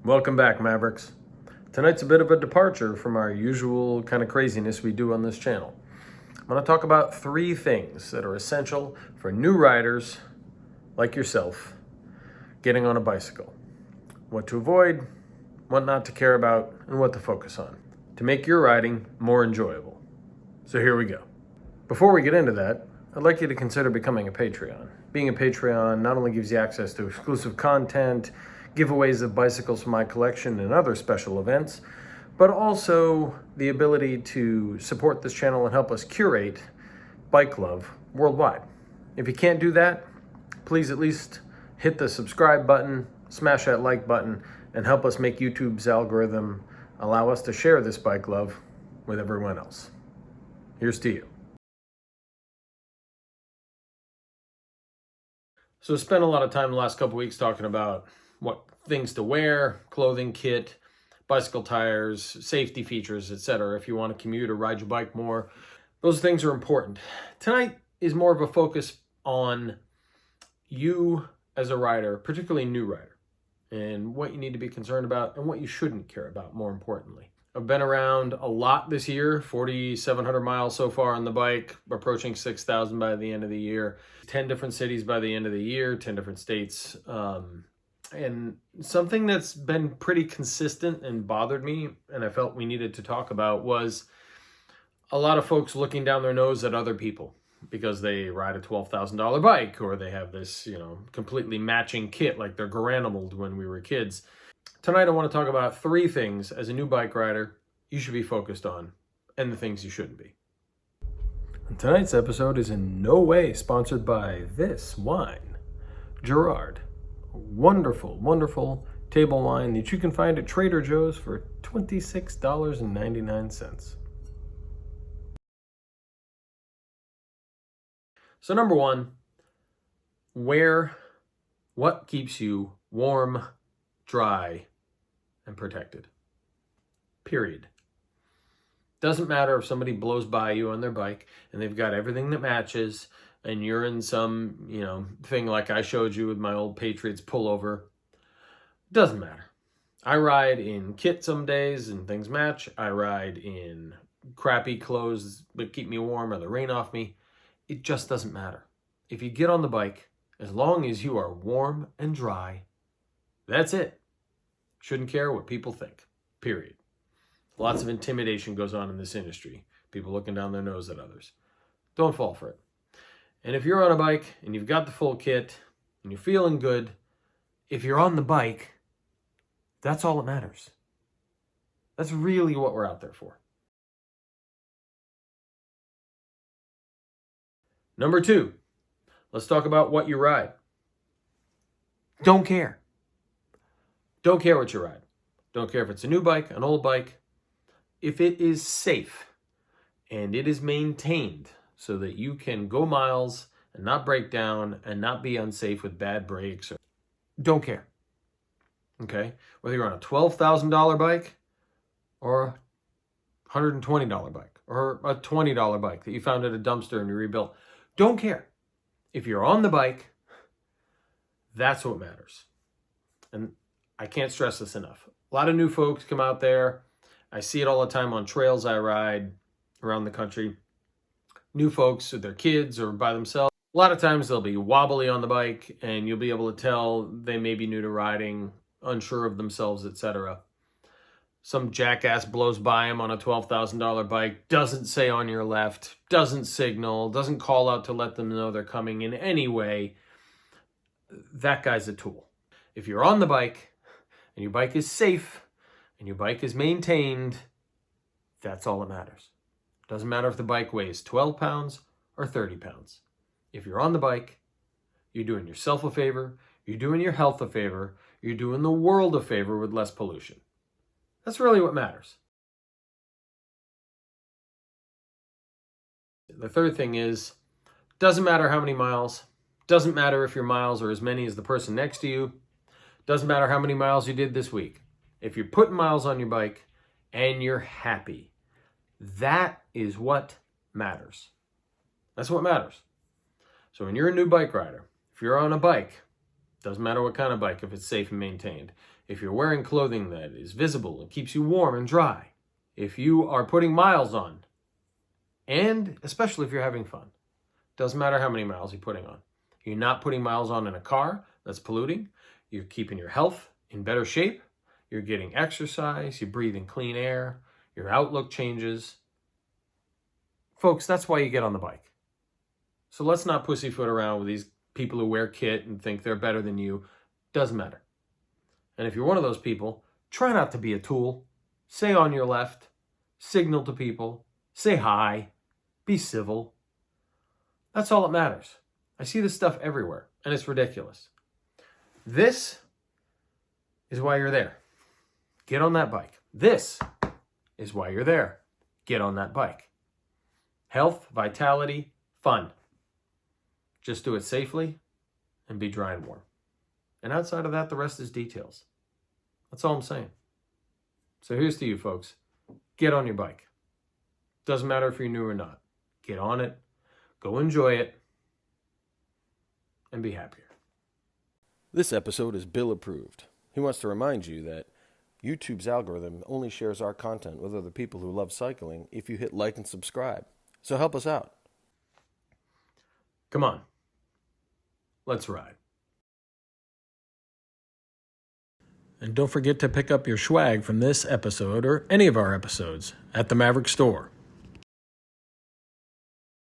Welcome back, Mavericks. Tonight's a bit of a departure from our usual kind of craziness we do on this channel. I'm going to talk about 3 things that are essential for new riders like yourself getting on a bicycle. What to avoid, what not to care about, and what to focus on to make your riding more enjoyable. So here we go. Before we get into that, I'd like you to consider becoming a Patreon. Being a Patreon not only gives you access to exclusive content, giveaways of bicycles from my collection and other special events, but also the ability to support this channel and help us curate bike love worldwide. If you can't do that, please at least hit the subscribe button, smash that like button, and help us make YouTube's algorithm allow us to share this bike love with everyone else. Here's to you. So I spent a lot of time the last couple weeks talking about what things to wear, clothing, kit, bicycle tires, safety features, etc. If you want to commute or ride your bike more, those things are important. Tonight is more of a focus on you as a rider, particularly a new rider, and what you need to be concerned about and what you shouldn't care about, more importantly. I've been around a lot this year, 4,700 miles so far on the bike, approaching 6,000 by the end of the year, 10 different cities by the end of the year, 10 different states. And something that's been pretty consistent and bothered me, and I felt we needed to talk about, was a lot of folks looking down their nose at other people because they ride a $12,000 bike, or they have this, completely matching kit like they're Garanimaled when we were kids. Tonight I want to talk about 3 things as a new bike rider you should be focused on, and the things you shouldn't be. And tonight's episode is in no way sponsored by this wine, Gerard. Wonderful, wonderful table wine that you can find at Trader Joe's for $26.99. So number 1, wear what keeps you warm, dry, and protected. Period. Doesn't matter if somebody blows by you on their bike and they've got everything that matches, and you're in some, thing like I showed you with my old Patriots pullover. Doesn't matter. I ride in kit some days and things match. I ride in crappy clothes that keep me warm or the rain off me. It just doesn't matter. If you get on the bike, as long as you are warm and dry, that's it. Shouldn't care what people think. Period. Lots of intimidation goes on in this industry. People looking down their nose at others. Don't fall for it. And if you're on a bike and you've got the full kit and you're feeling good, if you're on the bike, that's all that matters. That's really what we're out there for. Number 2, let's talk about what you ride. Don't care. Don't care what you ride. Don't care if it's a new bike, an old bike. If it is safe and it is maintained so that you can go miles and not break down and not be unsafe with bad brakes, don't care. Okay? Whether you're on a $12,000 bike or a $120 bike or a $20 bike that you found at a dumpster and you rebuilt, don't care. If you're on the bike, that's what matters. And I can't stress this enough. A lot of new folks come out there. I see it all the time on trails I ride around the country. New folks with their kids or by themselves. A lot of times they'll be wobbly on the bike and you'll be able to tell they may be new to riding, unsure of themselves, etc. Some jackass blows by them on a $12,000 bike, doesn't say on your left, doesn't signal, doesn't call out to let them know they're coming in any way. That guy's a tool. If you're on the bike and your bike is safe and your bike is maintained, that's all that matters. Doesn't matter if the bike weighs 12 pounds or 30 pounds. If you're on the bike, you're doing yourself a favor, you're doing your health a favor, you're doing the world a favor with less pollution. That's really what matters. The third thing is, doesn't matter how many miles, doesn't matter if your miles are as many as the person next to you, doesn't matter how many miles you did this week. If you're putting miles on your bike and you're happy, that is what matters. That's what matters. So when you're a new bike rider, if you're on a bike Doesn't matter what kind of bike if it's safe and maintained. If you're wearing clothing that is visible and keeps you warm and dry. If you are putting miles on. And especially if you're having fun. Doesn't matter how many miles you're putting on. You're not putting miles on in a car that's polluting. You're keeping your health in better shape. You're getting exercise. You're breathing clean air. Your outlook changes. Folks, that's why you get on the bike. So let's not pussyfoot around with these people who wear kit and think they're better than you. Doesn't matter. And if you're one of those people, try not to be a tool. Say on your left. Signal to people. Say hi. Be civil. That's all that matters. I see this stuff everywhere, and it's ridiculous. This is why you're there. Get on that bike. This is why you're there. Get on that bike. Health, vitality, fun. Just do it safely and be dry and warm. And outside of that, the rest is details. That's all I'm saying. So here's to you, folks. Get on your bike. Doesn't matter if you're new or not. Get on it. Go enjoy it. And be happier. This episode is Bill approved. He wants to remind you that YouTube's algorithm only shares our content with other people who love cycling if you hit like and subscribe. So help us out. Come on. Let's ride. And don't forget to pick up your SCHWAG from this episode or any of our episodes at the Maverick Store.